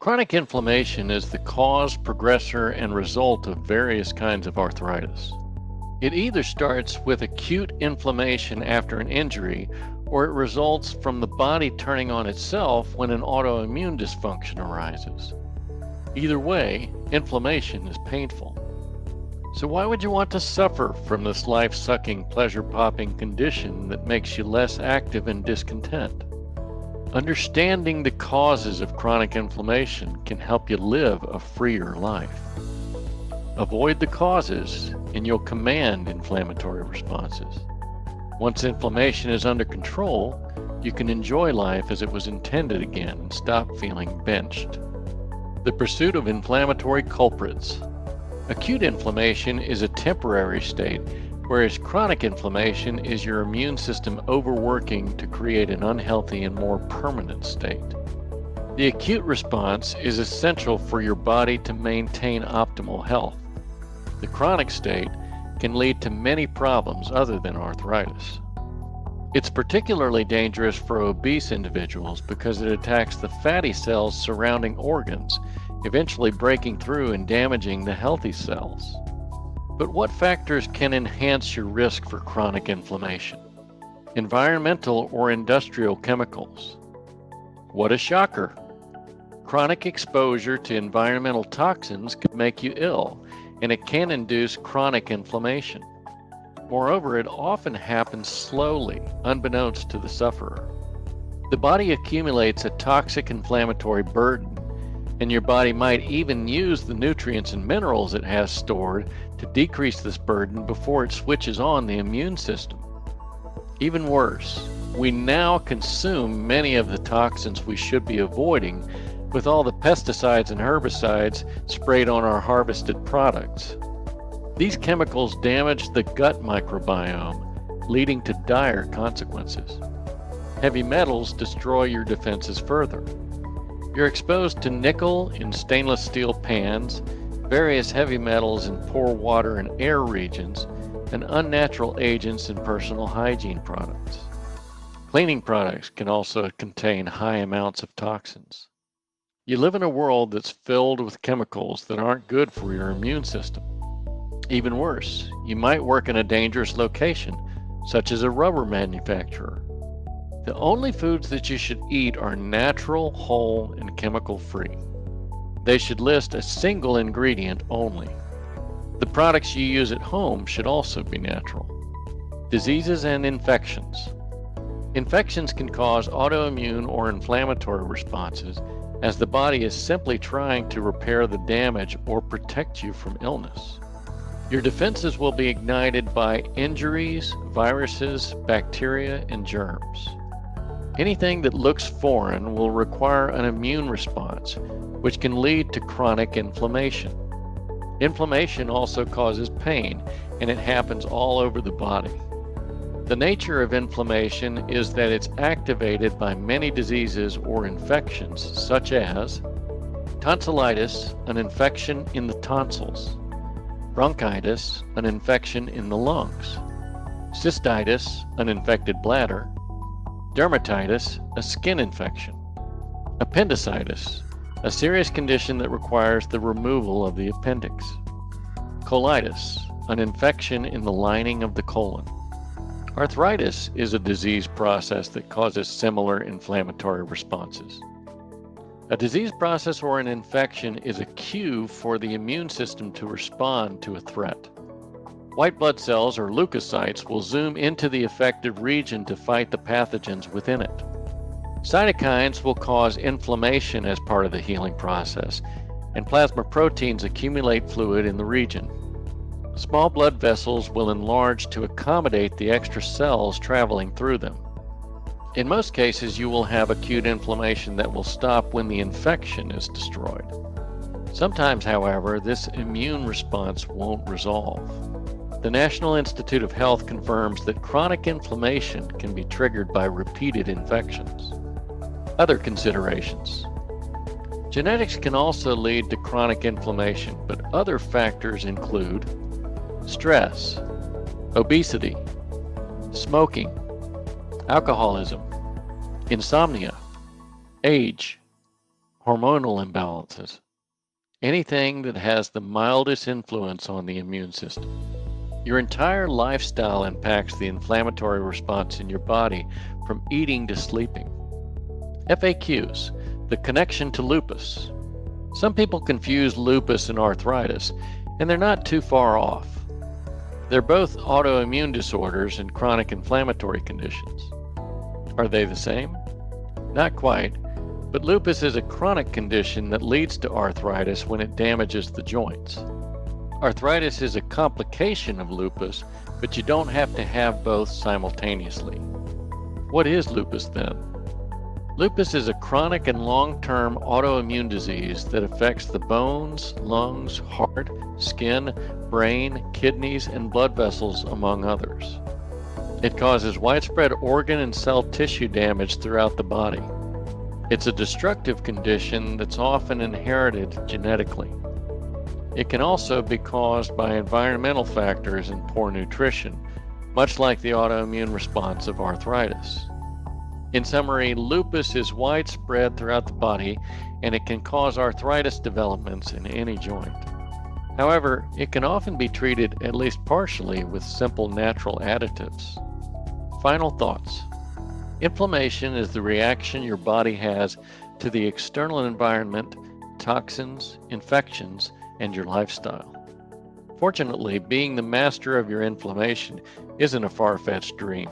Chronic inflammation is the cause, progressor, and result of various kinds of arthritis. It either starts with acute inflammation after an injury, or it results from the body turning on itself when an autoimmune dysfunction arises. Either way, inflammation is painful. So why would you want to suffer from this life-sucking, pleasure-popping condition that makes you less active and discontent? Understanding the causes of chronic inflammation can help you live a freer life. Avoid the causes, and you'll command inflammatory responses. Once inflammation is under control, you can enjoy life as it was intended again and stop feeling benched. The pursuit of inflammatory culprits. Acute inflammation is a temporary state, whereas chronic inflammation is your immune system overworking to create an unhealthy and more permanent state. The acute response is essential for your body to maintain optimal health. The chronic state can lead to many problems other than arthritis. It's particularly dangerous for obese individuals because it attacks the fatty cells surrounding organs, eventually breaking through and damaging the healthy cells. But what factors can enhance your risk for chronic inflammation? Environmental or industrial chemicals. What a shocker! Chronic exposure to environmental toxins could make you ill, and it can induce chronic inflammation. Moreover, it often happens slowly, unbeknownst to the sufferer. The body accumulates a toxic inflammatory burden, and your body might even use the nutrients and minerals it has stored to decrease this burden before it switches on the immune system. Even worse, we now consume many of the toxins we should be avoiding with all the pesticides and herbicides sprayed on our harvested products. These chemicals damage the gut microbiome, leading to dire consequences. Heavy metals destroy your defenses further. You're exposed to nickel in stainless steel pans, various heavy metals in poor water and air regions, and unnatural agents in personal hygiene products. Cleaning products can also contain high amounts of toxins. You live in a world that's filled with chemicals that aren't good for your immune system. Even worse, you might work in a dangerous location, such as a rubber manufacturer. The only foods that you should eat are natural, whole, and chemical-free. They should list a single ingredient only. The products you use at home should also be natural. Diseases and infections. Infections can cause autoimmune or inflammatory responses, as the body is simply trying to repair the damage or protect you from illness. Your defenses will be ignited by injuries, viruses, bacteria, and germs. Anything that looks foreign will require an immune response, which can lead to chronic inflammation. Inflammation also causes pain, and it happens all over the body. The nature of inflammation is that it's activated by many diseases or infections, such as tonsillitis, an infection in the tonsils; bronchitis, an infection in the lungs; cystitis, an infected bladder; dermatitis, a skin infection; appendicitis, a serious condition that requires the removal of the appendix; colitis, an infection in the lining of the colon. Arthritis is a disease process that causes similar inflammatory responses. A disease process or an infection is a cue for the immune system to respond to a threat. White blood cells or leukocytes will zoom into the affected region to fight the pathogens within it. Cytokines will cause inflammation as part of the healing process, and plasma proteins accumulate fluid in the region. Small blood vessels will enlarge to accommodate the extra cells traveling through them. In most cases, you will have acute inflammation that will stop when the infection is destroyed. Sometimes, however, this immune response won't resolve. The National Institute of Health confirms that chronic inflammation can be triggered by repeated infections. Other considerations. Genetics can also lead to chronic inflammation, but other factors include stress, obesity, smoking, alcoholism, insomnia, age, hormonal imbalances, anything that has the mildest influence on the immune system. Your entire lifestyle impacts the inflammatory response in your body, from eating to sleeping. FAQs, the connection to lupus. Some people confuse lupus and arthritis, and they're not too far off. They're both autoimmune disorders and chronic inflammatory conditions. Are they the same? Not quite, but lupus is a chronic condition that leads to arthritis when it damages the joints. Arthritis is a complication of lupus, but you don't have to have both simultaneously. What is lupus then? Lupus is a chronic and long-term autoimmune disease that affects the bones, lungs, heart, skin, brain, kidneys, and blood vessels, among others. It causes widespread organ and cell tissue damage throughout the body. It's a destructive condition that's often inherited genetically. It can also be caused by environmental factors and poor nutrition, much like the autoimmune response of arthritis. In summary, lupus is widespread throughout the body, and it can cause arthritis developments in any joint. However, it can often be treated at least partially with simple natural additives. Final thoughts. Inflammation is the reaction your body has to the external environment, toxins, infections, and your lifestyle. Fortunately, being the master of your inflammation isn't a far-fetched dream.